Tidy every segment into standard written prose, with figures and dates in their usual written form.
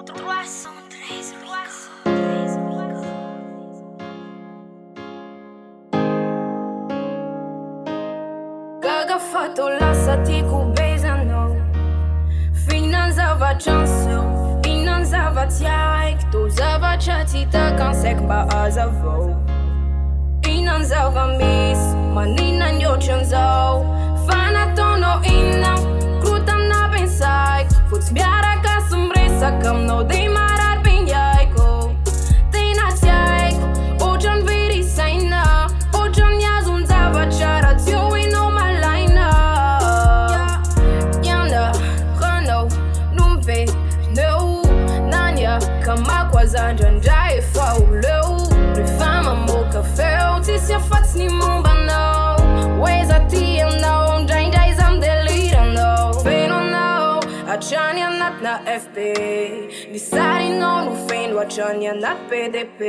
313 Gagafato lasciati kubezano Finanzava chanson Inanzava tiaik To zava chatita kansek ba azavo Inanzava mis Manina nyo chanzo Fana tono inna Krutam na pensai Futs biara ka sumbresa Kam no de marar pinjaiko Tina tiaiko Ojan viri saina Ojan yazun zava chara Tio ino malaina Yana Rano Numpe No Nanya Kama kwa zanja Njai fauleu Rifama moka feu Tisja fats ni mumba no Weza tia no Njai njai zam delira no Feno no Achanya nat na FP Nisari no nu fein Wachanya nat PDP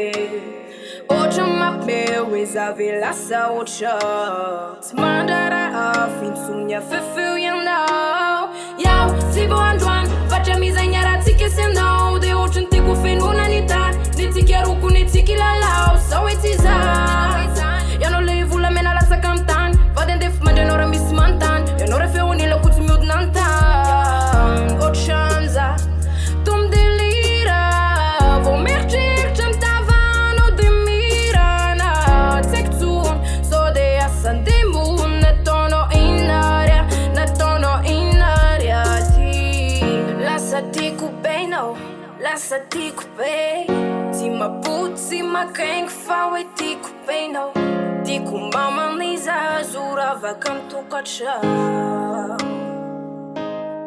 Ocha mape Weza vila sa ocha Smandara afin Sumnya fefu ya no Yau Sibo anjuan Vacha mizanyara tike se no De ochan tiku fein unanitan Nitiki aruku nitiki lalau So it is Jag no levu la mena la sa kamtan Vad den def men den ora mismantan Jag no refe unila kuts mjud nantan Och chanza Tom delira Vou mergir chantavan och de mirana Tektur Så det är san demon Netono inaria Netono inaria Ti Lasciati kubeno Lasciati kubei Ti ma putzi ma keng fa e ti kubeno Ti ku mama niza zurava kam tu kacha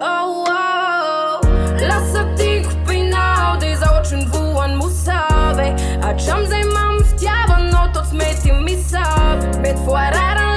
Oh oh Lasciati kubeno Deza očin vuan Mosavy A čam zaj mam vtjava no tot smeti misav Bet fuarara